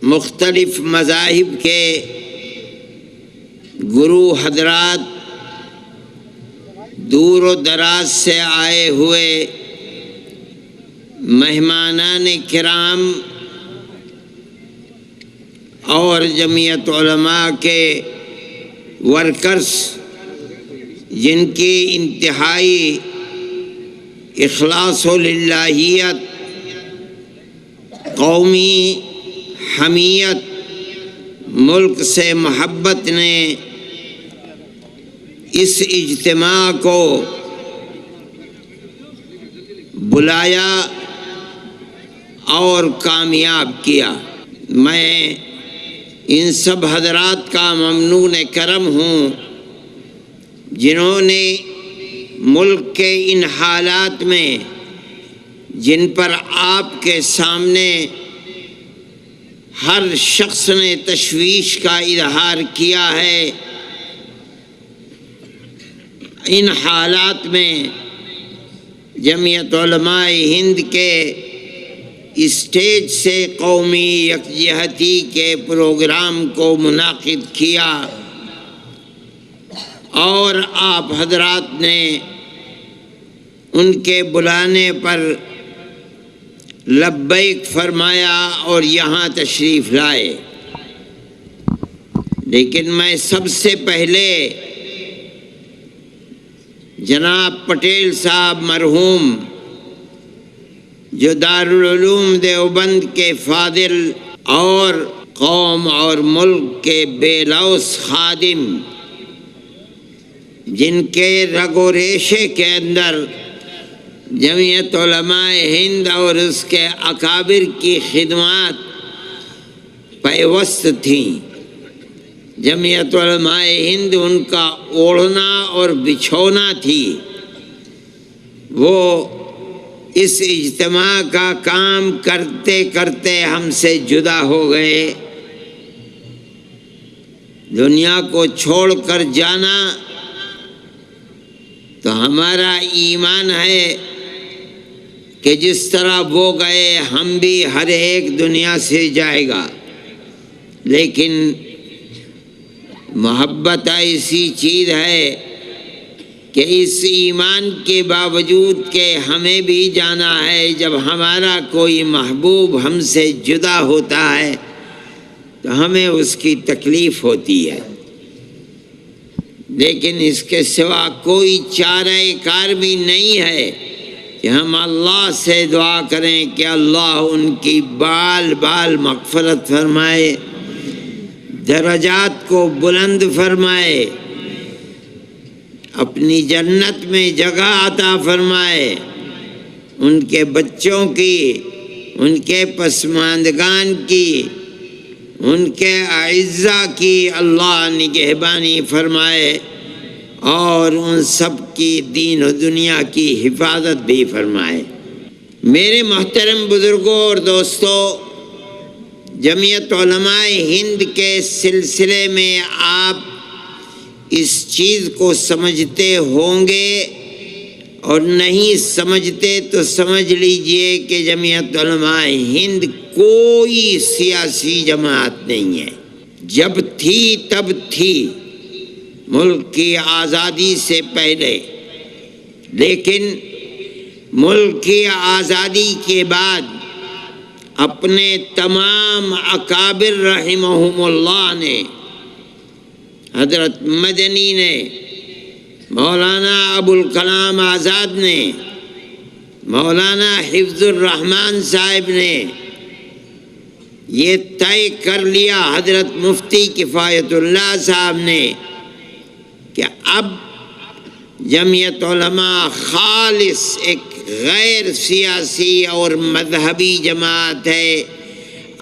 مختلف مذاہب کے گرو حضرات، دور و دراز سے آئے ہوئے مہمانان کرام اور جمعیت علماء کے ورکرز، جن کی انتہائی اخلاص و للہیت، قومی حمیت، ملک سے محبت نے اس اجتماع کو بلایا اور کامیاب کیا۔ میں ان سب حضرات کا ممنون کرم ہوں جنہوں نے ملک کے ان حالات میں، جن پر آپ کے سامنے ہر شخص نے تشویش کا اظہار کیا ہے، ان حالات میں جمعیت علماء ہند کے اسٹیج سے قومی یکجہتی کے پروگرام کو منعقد کیا اور آپ حضرات نے ان کے بلانے پر لبیک فرمایا اور یہاں تشریف لائے۔ لیکن میں سب سے پہلے جناب پٹیل صاحب مرحوم، جو دارالعلوم دیوبند کے فاضل اور قوم اور ملک کے بے لوث خادم، جن کے رگ و ریشے کے اندر جمعیت علماء ہند اور اس کے اکابر کی خدمات پیوست تھیں، جمعیت علماء ہند ان کا اوڑھنا اور بچھونا تھی، وہ اس اجتماع کا کام کرتے کرتے ہم سے جدا ہو گئے۔ دنیا کو چھوڑ کر جانا تو ہمارا ایمان ہے کہ جس طرح وہ گئے ہم بھی ہر ایک دنیا سے جائے گا، لیکن محبت ایسی چیز ہے کہ اس ایمان کے باوجود کہ ہمیں بھی جانا ہے، جب ہمارا کوئی محبوب ہم سے جدا ہوتا ہے تو ہمیں اس کی تکلیف ہوتی ہے، لیکن اس کے سوا کوئی چارہ کار بھی نہیں ہے کہ ہم اللہ سے دعا کریں کہ اللہ ان کی بال بال مغفرت فرمائے، درجات کو بلند فرمائے، اپنی جنت میں جگہ عطا فرمائے، ان کے بچوں کی، ان کے پسماندگان کی، ان کے اعزاء کی اللہ نگہبانی فرمائے اور ان سب کی دین و دنیا کی حفاظت بھی فرمائے۔ میرے محترم بزرگوں اور دوستوں، جمعیت علماء ہند کے سلسلے میں آپ اس چیز کو سمجھتے ہوں گے، اور نہیں سمجھتے تو سمجھ لیجئے کہ جمعیت علماء ہند کوئی سیاسی جماعت نہیں ہے، جب تھی تب تھی ملک کی آزادی سے پہلے، لیکن ملک کی آزادی کے بعد اپنے تمام اکابر رحمہم اللہ نے، حضرت مدنی نے، مولانا ابوالکلام آزاد نے، مولانا حفظ الرحمان صاحب نے یہ طے کر لیا، حضرت مفتی کفایت اللہ صاحب نے، کہ اب جمعیت علماء خالص ایک غیر سیاسی اور مذہبی جماعت ہے۔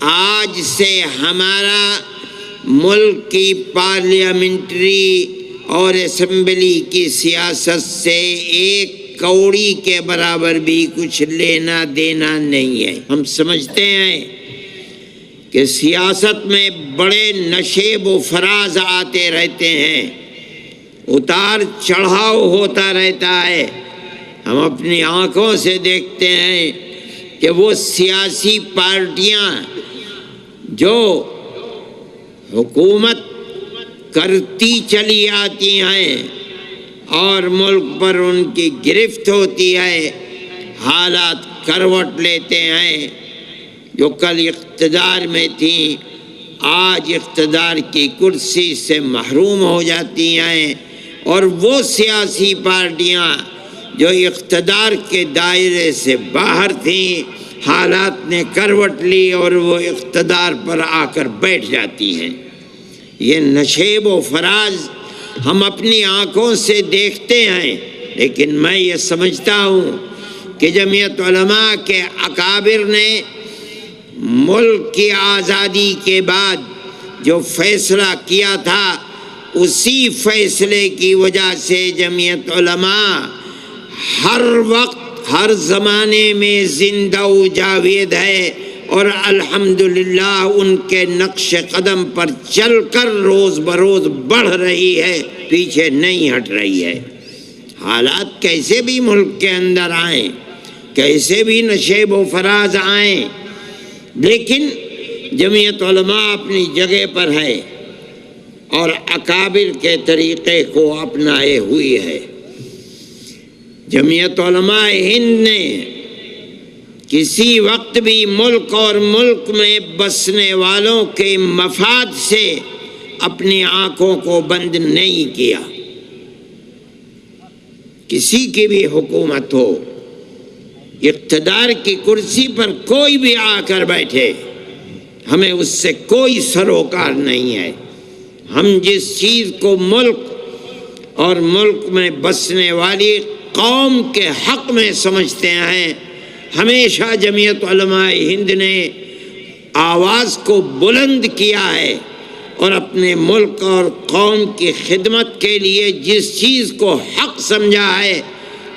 آج سے ہمارا ملک کی پارلیمنٹری اور اسمبلی کی سیاست سے ایک کوڑی کے برابر بھی کچھ لینا دینا نہیں ہے۔ ہم سمجھتے ہیں کہ سیاست میں بڑے نشیب و فراز آتے رہتے ہیں، اتار چڑھاؤ ہوتا رہتا ہے، ہم اپنی آنکھوں سے دیکھتے ہیں کہ وہ سیاسی پارٹیاں جو حکومت کرتی چلی آتی ہیں اور ملک پر ان کی گرفت ہوتی ہے، حالات کروٹ لیتے ہیں، جو کل اقتدار میں تھیں آج اقتدار کی کرسی سے محروم ہو جاتی ہیں، اور وہ سیاسی پارٹیاں جو اقتدار کے دائرے سے باہر تھیں حالات نے کروٹ لی اور وہ اقتدار پر آ کر بیٹھ جاتی ہیں۔ یہ نشیب و فراز ہم اپنی آنکھوں سے دیکھتے ہیں، لیکن میں یہ سمجھتا ہوں کہ جمعیت علماء کے اکابر نے ملک کی آزادی کے بعد جو فیصلہ کیا تھا اسی فیصلے کی وجہ سے جمعیت علماء ہر وقت ہر زمانے میں زندہ و جاوید ہے، اور الحمدللہ ان کے نقش قدم پر چل کر روز بروز بڑھ رہی ہے، پیچھے نہیں ہٹ رہی ہے۔ حالات کیسے بھی ملک کے اندر آئیں، کیسے بھی نشیب و فراز آئیں، لیکن جمعیت علماء اپنی جگہ پر ہے اور اکابر کے طریقے کو اپنائے ہوئی ہے۔ جمعیت علماء ہند نے کسی وقت بھی ملک اور ملک میں بسنے والوں کے مفاد سے اپنی آنکھوں کو بند نہیں کیا۔ کسی کی بھی حکومت ہو، اقتدار کی کرسی پر کوئی بھی آ کر بیٹھے، ہمیں اس سے کوئی سروکار نہیں ہے۔ ہم جس چیز کو ملک اور ملک میں بسنے والی قوم کے حق میں سمجھتے ہیں، ہمیشہ جمعیت علماء ہند نے آواز کو بلند کیا ہے، اور اپنے ملک اور قوم کی خدمت کے لیے جس چیز کو حق سمجھا ہے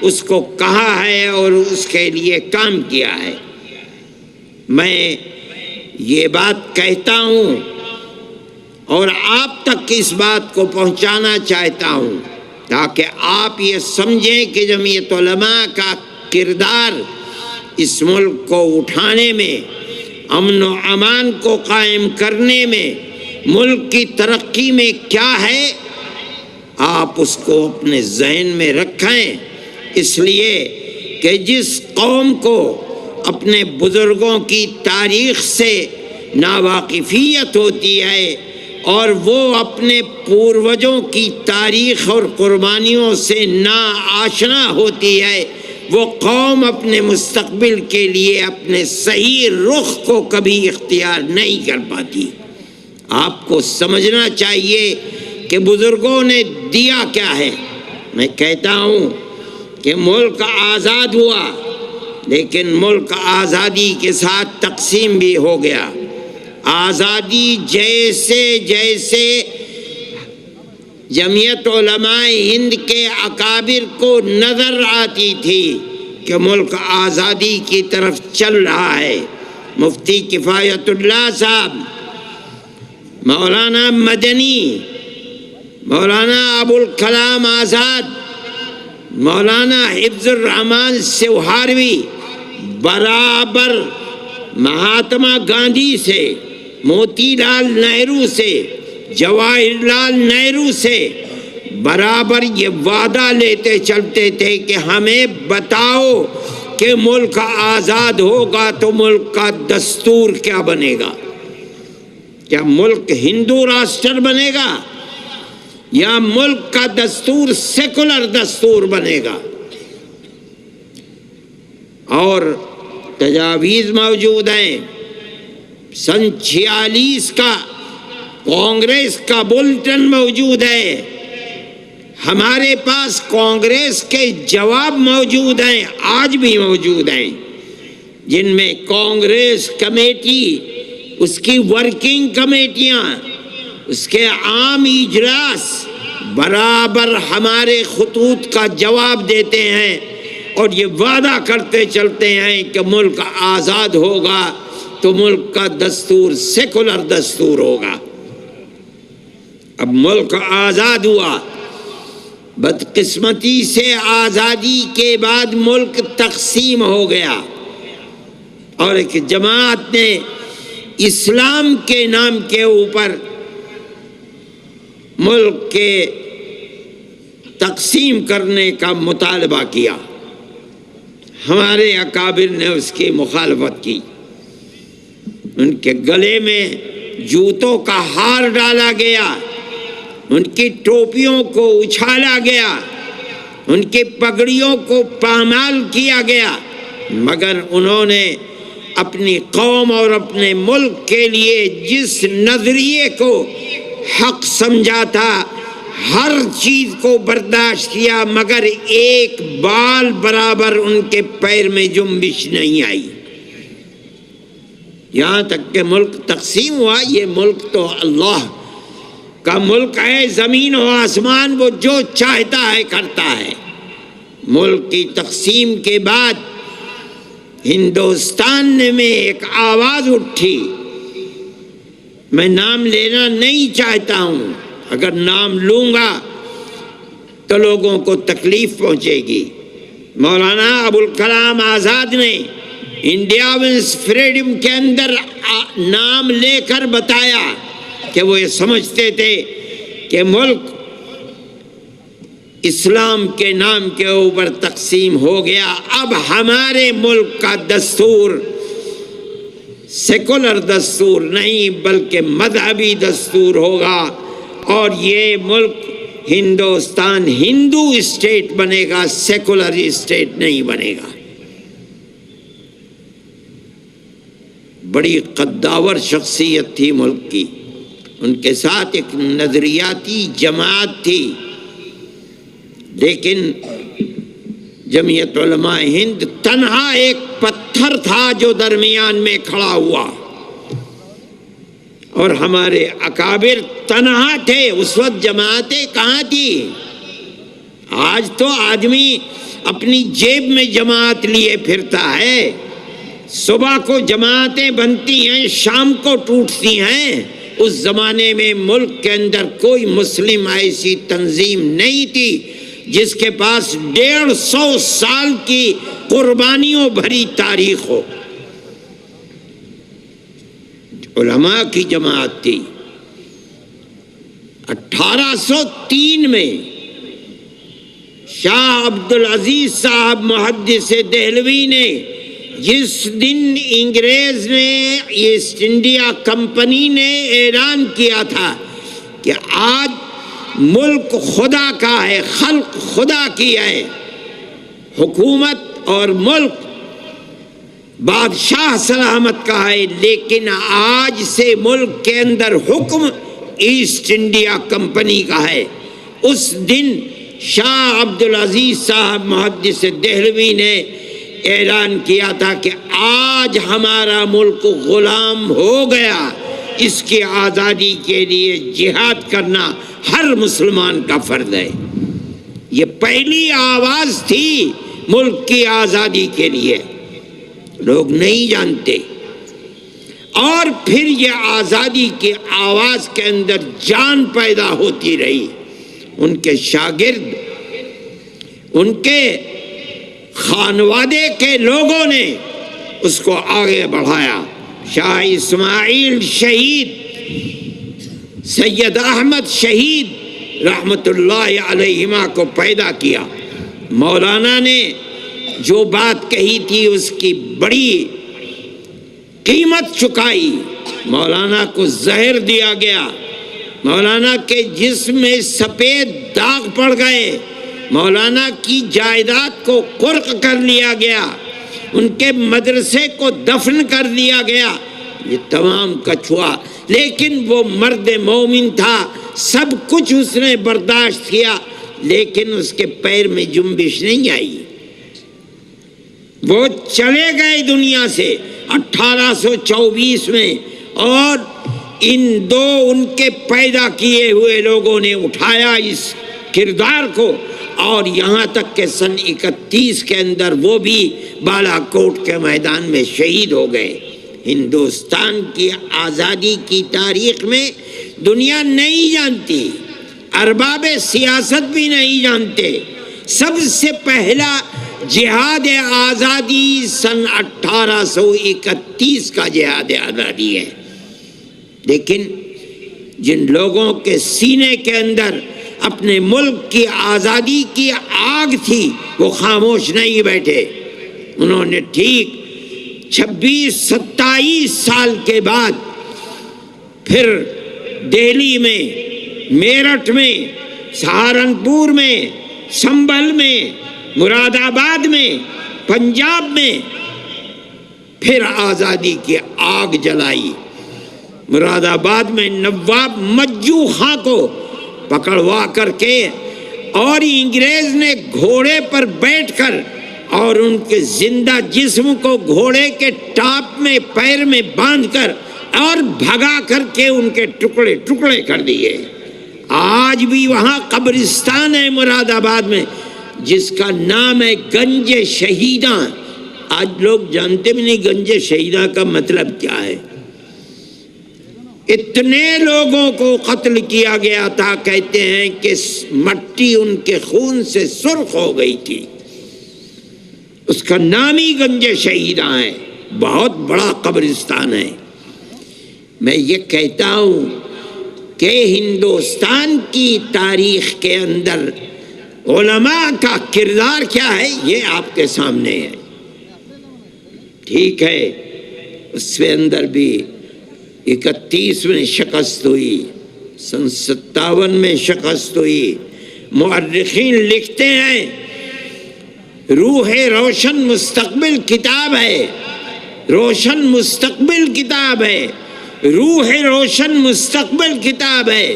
اس کو کہا ہے اور اس کے لیے کام کیا ہے۔ میں یہ بات کہتا ہوں اور آپ تک اس بات کو پہنچانا چاہتا ہوں تاکہ آپ یہ سمجھیں کہ جمعیت علماء کا کردار اس ملک کو اٹھانے میں، امن و امان کو قائم کرنے میں، ملک کی ترقی میں کیا ہے، آپ اس کو اپنے ذہن میں رکھیں، اس لیے کہ جس قوم کو اپنے بزرگوں کی تاریخ سے ناواقفیت ہوتی ہے اور وہ اپنے پوروجوں کی تاریخ اور قربانیوں سے ناآشنا ہوتی ہے، وہ قوم اپنے مستقبل کے لیے اپنے صحیح رخ کو کبھی اختیار نہیں کر پاتی۔ آپ کو سمجھنا چاہیے کہ بزرگوں نے دیا کیا ہے۔ میں کہتا ہوں کہ ملک آزاد ہوا، لیکن ملک آزادی کے ساتھ تقسیم بھی ہو گیا۔ آزادی جیسے جیسے جمعیت علماء ہند کے اکابر کو نظر آتی تھی کہ ملک آزادی کی طرف چل رہا ہے، مفتی کفایت اللہ صاحب، مولانا مدنی، مولانا ابوالکلام آزاد، مولانا حفظ الرحمان سوہاروی برابر مہاتما گاندھی سے، موتی لال نہرو سے، جواہر لال نہرو سے برابر یہ وعدہ لیتے چلتے تھے کہ ہمیں بتاؤ کہ ملک آزاد ہوگا تو ملک کا دستور کیا بنے گا؟ کیا ملک ہندو راشٹر بنے گا یا ملک کا دستور سیکولر دستور بنے گا؟ اور تجاویز موجود ہیں۔ سن 46 کا کانگریس کا بلٹن موجود ہے، ہمارے پاس کانگریس کے جواب موجود ہیں، آج بھی موجود ہیں، جن میں کانگریس کمیٹی، اس کی ورکنگ کمیٹیاں، اس کے عام اجلاس برابر ہمارے خطوط کا جواب دیتے ہیں اور یہ وعدہ کرتے چلتے ہیں کہ ملک آزاد ہوگا تو ملک کا دستور سیکولر دستور ہوگا۔ اب ملک آزاد ہوا، بدقسمتی سے آزادی کے بعد ملک تقسیم ہو گیا اور ایک جماعت نے اسلام کے نام کے اوپر ملک کے تقسیم کرنے کا مطالبہ کیا، ہمارے اکابر نے اس کی مخالفت کی، ان کے گلے میں جوتوں کا ہار ڈالا گیا، ان کی ٹوپیوں کو اچھالا گیا، ان کی پگڑیوں کو پامال کیا گیا، مگر انہوں نے اپنی قوم اور اپنے ملک کے لیے جس نظریے کو حق سمجھا تھا ہر چیز کو برداشت کیا، مگر ایک بال برابر ان کے پیر میں جنبش نہیں آئی۔ یہاں تک کہ ملک تقسیم ہوا، یہ ملک تو اللہ کا ملک ہے، زمین و آسمان وہ جو چاہتا ہے کرتا ہے۔ ملک کی تقسیم کے بعد ہندوستان میں ایک آواز اٹھی، میں نام لینا نہیں چاہتا ہوں، اگر نام لوں گا تو لوگوں کو تکلیف پہنچے گی۔ مولانا ابوالکلام آزاد نے انڈیا ونس فریڈم کے اندر نام لے کر بتایا کہ وہ یہ سمجھتے تھے کہ ملک اسلام کے نام کے اوپر تقسیم ہو گیا، اب ہمارے ملک کا دستور سیکولر دستور نہیں بلکہ مذہبی دستور ہوگا، اور یہ ملک ہندوستان ہندو اسٹیٹ بنے گا، سیکولر اسٹیٹ نہیں بنے گا۔ بڑی قداور شخصیت تھی ملک کی، ان کے ساتھ ایک نظریاتی جماعت تھی، لیکن جمعیت علماء ہند تنہا ایک پتھر تھا جو درمیان میں کھڑا ہوا، اور ہمارے اکابر تنہا تھے۔ اس وقت جماعتیں کہاں تھی؟ آج تو آدمی اپنی جیب میں جماعت لیے پھرتا ہے، صبح کو جماعتیں بنتی ہیں، شام کو ٹوٹتی ہیں۔ اس زمانے میں ملک کے اندر کوئی مسلم ایسی تنظیم نہیں تھی جس کے پاس 150 سال کی قربانیوں بھری تاریخ ہو۔ علماء کی جماعت تھی۔ 1803 میں شاہ عبدالعزیز صاحب محدث دہلوی نے جس دن انگریز نے ایسٹ انڈیا کمپنی نے اعلان کیا تھا کہ آج ملک خدا کا ہے، خلق خدا کی ہے، حکومت اور ملک بادشاہ سلامت کا ہے، لیکن آج سے ملک کے اندر حکم ایسٹ انڈیا کمپنی کا ہے، اس دن شاہ عبدالعزیز صاحب محدث دہلوی نے اعلان کیا تھا کہ آج ہمارا ملک غلام ہو گیا، اس کی آزادی کے لیے جہاد کرنا ہر مسلمان کا فرض ہے۔ یہ پہلی آواز تھی ملک کی آزادی کے لیے، لوگ نہیں جانتے، اور پھر یہ آزادی کی آواز کے اندر جان پیدا ہوتی رہی۔ ان کے شاگرد، ان کے خانوادے کے لوگوں نے اس کو آگے بڑھایا۔ شاہ اسماعیل شہید، سید احمد شہید رحمت اللہ علیہما کو پیدا کیا۔ مولانا نے جو بات کہی تھی اس کی بڑی قیمت چکائی۔ مولانا کو زہر دیا گیا، مولانا کے جسم میں سفید داغ پڑ گئے، مولانا کی جائیداد کو قرق کر لیا گیا، ان کے مدرسے کو دفن کر دیا گیا۔ یہ تمام کچھ ہوا، لیکن وہ مرد مومن تھا، سب کچھ اس نے برداشت کیا، لیکن اس کے پیر میں جنبش نہیں آئی۔ وہ چلے گئے دنیا سے 1824 میں، اور ان دو ان کے پیدا کیے ہوئے لوگوں نے اٹھایا اس کردار کو، اور یہاں تک کہ سن 31 کے اندر وہ بھی بالا کوٹ کے میدان میں شہید ہو گئے۔ ہندوستان کی آزادی کی تاریخ میں دنیا نہیں جانتی، ارباب سیاست بھی نہیں جانتے، سب سے پہلا جہاد آزادی سن 1831 کا جہاد آزادی ہے۔ لیکن جن لوگوں کے سینے کے اندر اپنے ملک کی آزادی کی آگ تھی وہ خاموش نہیں بیٹھے. انہوں نے ٹھیک 26-27 سال کے بعد پھر دہلی میں، میرٹھ میں، سہارنپور میں، سنبھل میں، مراد آباد میں، پنجاب میں پھر آزادی کی آگ جلائی. مراد آباد میں نواب مجو خاں کو پکڑوا کر کے اور انگریز نے گھوڑے پر بیٹھ کر اور ان کے زندہ جسم کو گھوڑے کے ٹاپ میں پیر میں باندھ کر اور بھگا کر کے ان کے ٹکڑے ٹکڑے کر دیے. آج بھی وہاں قبرستان ہے مراد آباد میں جس کا نام ہے گنج شہیداں. آج لوگ جانتے بھی نہیں گنج شہیداں کا مطلب کیا ہے. اتنے لوگوں کو قتل کیا گیا تھا، کہتے ہیں کہ مٹی ان کے خون سے سرخ ہو گئی تھی. اس کا نام ہی گنج شہیداں ہے. بہت بڑا قبرستان ہے. میں یہ کہتا ہوں کہ ہندوستان کی تاریخ کے اندر علماء کا کردار کیا ہے یہ آپ کے سامنے ہے. ٹھیک ہے، اس کے اندر بھی 31 میں شکست ہوئی، سن 57 میں شکست ہوئی. مورخین لکھتے ہیں روح روشن مستقبل کتاب ہے، روشن مستقبل کتاب ہے، روح روشن مستقبل کتاب ہے.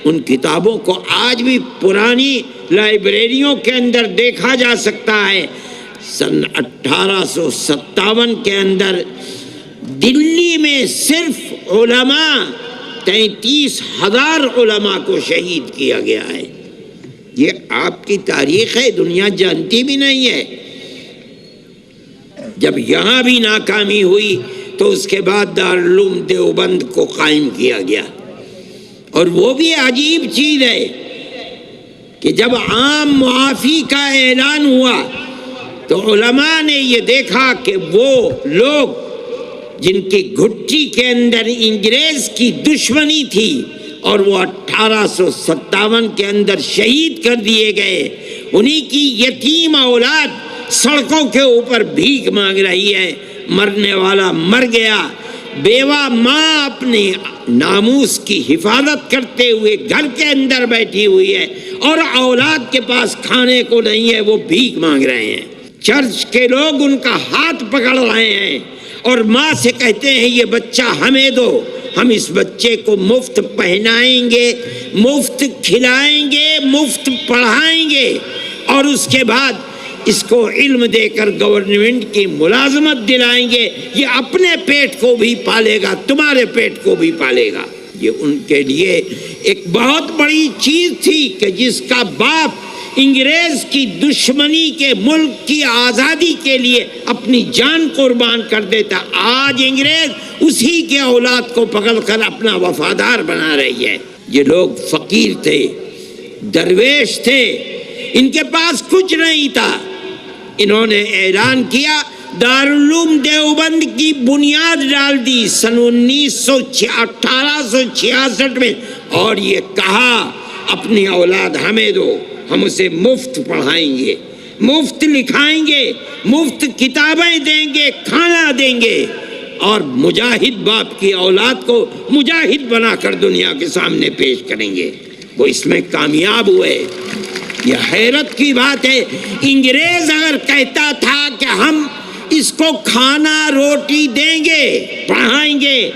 ان کتابوں کو آج بھی پرانی لائبریریوں کے اندر دیکھا جا سکتا ہے. سن 1857 کے اندر دلی میں صرف علماء 33,000 علماء کو شہید کیا گیا ہے. یہ آپ کی تاریخ ہے، دنیا جانتی بھی نہیں ہے. جب یہاں بھی ناکامی ہوئی تو اس کے بعد دارالعلوم دیوبند کو قائم کیا گیا. اور وہ بھی عجیب چیز ہے کہ جب عام معافی کا اعلان ہوا تو علماء نے یہ دیکھا کہ وہ لوگ جن کی گھٹی کے اندر انگریز کی دشمنی تھی اور وہ 1857 کے اندر شہید کر دیے گئے، انہی کی یتیم اولاد سڑکوں کے اوپر بھیک مانگ رہی ہے. مرنے والا مر گیا، بیوہ ماں اپنے ناموس کی حفاظت کرتے ہوئے گھر کے اندر بیٹھی ہوئی ہے اور اولاد کے پاس کھانے کو نہیں ہے، وہ بھیک مانگ رہے ہیں. چرچ کے لوگ ان کا ہاتھ پکڑ رہے ہیں اور ماں سے کہتے ہیں یہ بچہ ہمیں دو، ہم اس بچے کو مفت پہنائیں گے، مفت کھلائیں گے، مفت پڑھائیں گے اور اس کے بعد اس کو علم دے کر گورنمنٹ کی ملازمت دلائیں گے. یہ اپنے پیٹ کو بھی پالے گا، تمہارے پیٹ کو بھی پالے گا. یہ ان کے لیے ایک بہت بڑی چیز تھی کہ جس کا باپ انگریز کی دشمنی کے ملک کی آزادی کے لیے اپنی جان قربان کر دیتا. آج انگریز اسی کے اولاد کو پکڑ کر اپنا وفادار بنا رہی ہے. یہ لوگ فقیر تھے، درویش تھے، ان کے پاس کچھ نہیں تھا. انہوں نے اعلان کیا، دارالعلوم دیوبند کی بنیاد ڈال دی سن 1866 میں اور یہ کہا اپنی اولاد ہمیں دو، ہم اسے مفت پڑھائیں گے، مفت لکھائیں گے، مفت کتابیں دیں گے، کھانا دیں گے اور مجاہد باپ کی اولاد کو مجاہد بنا کر دنیا کے سامنے پیش کریں گے. وہ اس میں کامیاب ہوئے. یہ حیرت کی بات ہے. انگریز اگر کہتا تھا کہ ہم اس کو کھانا روٹی دیں گے، پڑھائیں گے،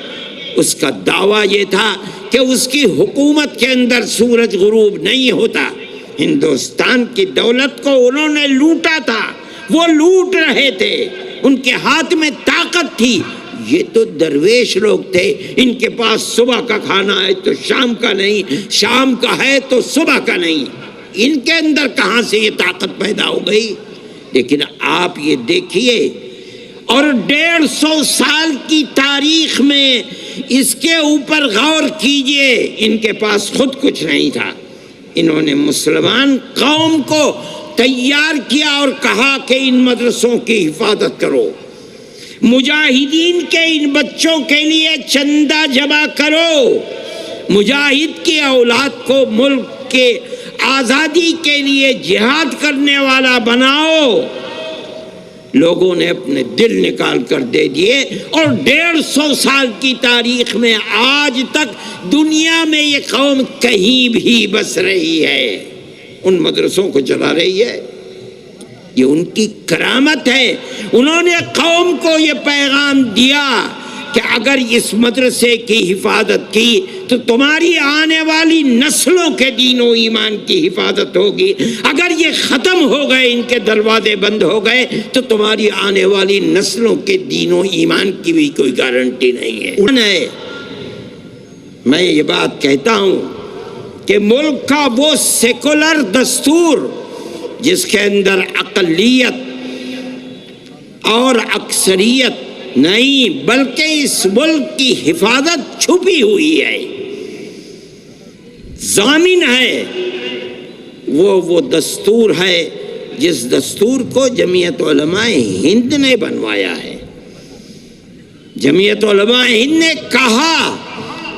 اس کا دعویٰ یہ تھا کہ اس کی حکومت کے اندر سورج غروب نہیں ہوتا. ہندوستان کی دولت کو انہوں نے لوٹا تھا، وہ لوٹ رہے تھے، ان کے ہاتھ میں طاقت تھی. یہ تو درویش لوگ تھے، ان کے پاس صبح کا کھانا ہے تو شام کا نہیں، شام کا ہے تو صبح کا نہیں. ان کے اندر کہاں سے یہ طاقت پیدا ہو گئی؟ لیکن آپ یہ دیکھیے اور 150 سال کی تاریخ میں اس کے اوپر غور کیجئے، ان کے پاس خود کچھ نہیں تھا. انہوں نے مسلمان قوم کو تیار کیا اور کہا کہ ان مدرسوں کی حفاظت کرو، مجاہدین کے ان بچوں کے لیے چندہ جمع کرو، مجاہد کی اولاد کو ملک کے آزادی کے لیے جہاد کرنے والا بناؤ۔ لوگوں نے اپنے دل نکال کر دے دیے، اور 150 سال کی تاریخ میں آج تک دنیا میں یہ قوم کہیں بھی بس رہی ہے، ان مدرسوں کو چلا رہی ہے۔ یہ ان کی کرامت ہے۔ انہوں نے قوم کو یہ پیغام دیا کہ اگر اس مدرسے کی حفاظت کی تو تمہاری آنے والی نسلوں کے دین و ایمان کی حفاظت ہوگی، اگر یہ ختم ہو گئے، ان کے دروازے بند ہو گئے، تو تمہاری آنے والی نسلوں کے دین و ایمان کی بھی کوئی گارنٹی نہیں ہے۔ میں یہ بات کہتا ہوں کہ ملک کا وہ سیکولر دستور جس کے اندر اقلیت اور اکثریت نہیں بلکہ اس ملک کی حفاظت چھپی ہوئی ہے، ضامن ہے، وہ دستور ہے جس دستور کو جمعیت علماء ہند نے بنوایا ہے۔ جمعیت علماء ہند نے کہا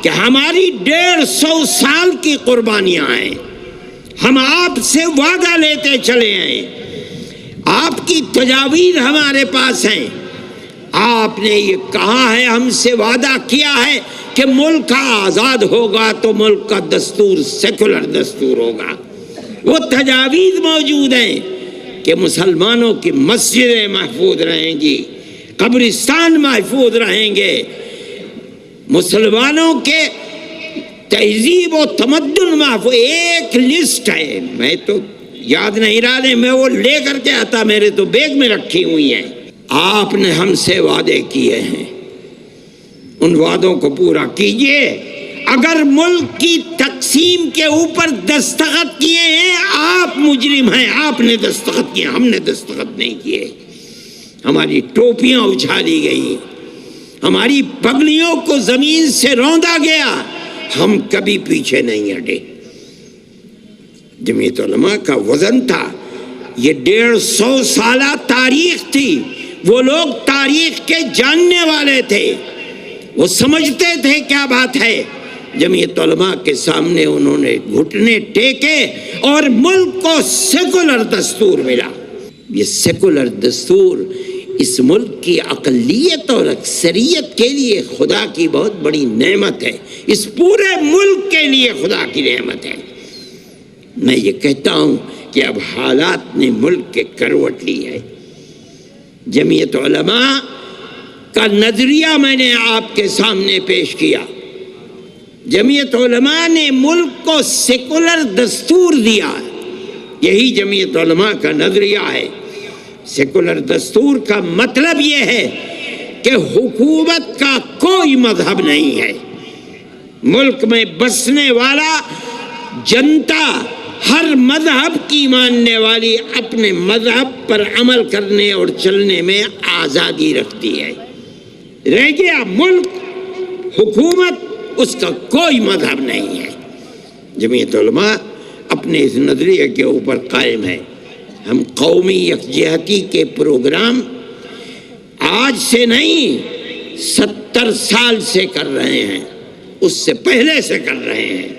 کہ ہماری 150 سال کی قربانیاں ہیں، ہم آپ سے وعدہ لیتے چلے ہیں، آپ کی تجاویز ہمارے پاس ہیں، آپ نے یہ کہا ہے، ہم سے وعدہ کیا ہے کہ ملک آزاد ہوگا تو ملک کا دستور سیکولر دستور ہوگا۔ وہ تجاویز موجود ہیں کہ مسلمانوں کی مسجدیں محفوظ رہیں گی، قبرستان محفوظ رہیں گے، مسلمانوں کے تہذیب و تمدن محفوظ۔ ایک لسٹ ہے، میں تو یاد نہیں رہا ہے، میں وہ لے کر کے آتا، میرے تو بیگ میں رکھی ہوئی ہیں۔ آپ نے ہم سے وعدے کیے ہیں، ان وعدوں کو پورا کیجئے۔ اگر ملک کی تقسیم کے اوپر دستخط کیے ہیں، آپ مجرم ہیں، آپ نے دستخط کیے، ہم نے دستخط نہیں کیے۔ ہماری ٹوپیاں اچھالی گئی، ہماری پگڑیوں کو زمین سے روندا گیا، ہم کبھی پیچھے نہیں ہٹے۔ جمعیت علماء کا وزن تھا، یہ 150 سالہ تاریخ تھی، وہ لوگ تاریخ کے جاننے والے تھے، وہ سمجھتے تھے کیا بات ہے۔ جمعیت علماء کے سامنے انہوں نے گھٹنے ٹیکے اور ملک کو سیکولر دستور ملا۔ یہ سیکولر دستور اس ملک کی اقلیت اور اکثریت کے لیے خدا کی بہت بڑی نعمت ہے، اس پورے ملک کے لیے خدا کی نعمت ہے۔ میں یہ کہتا ہوں کہ اب حالات نے ملک کے کروٹ لی ہے۔ جمعیت علماء کا نظریہ میں نے آپ کے سامنے پیش کیا۔ جمعیت علماء نے ملک کو سیکولر دستور دیا، یہی جمعیت علماء کا نظریہ ہے۔ سیکولر دستور کا مطلب یہ ہے کہ حکومت کا کوئی مذہب نہیں ہے، ملک میں بسنے والا جنتا ہر مذہب کی ماننے والی اپنے مذہب پر عمل کرنے اور چلنے میں آزادی رکھتی ہے۔ رہ گیا ملک، حکومت، اس کا کوئی مذہب نہیں ہے۔ جمعیت علماء اپنے اس نظریے کے اوپر قائم ہے۔ ہم قومی یکجہتی کے پروگرام آج سے نہیں 70 سال سے کر رہے ہیں، اس سے پہلے سے کر رہے ہیں۔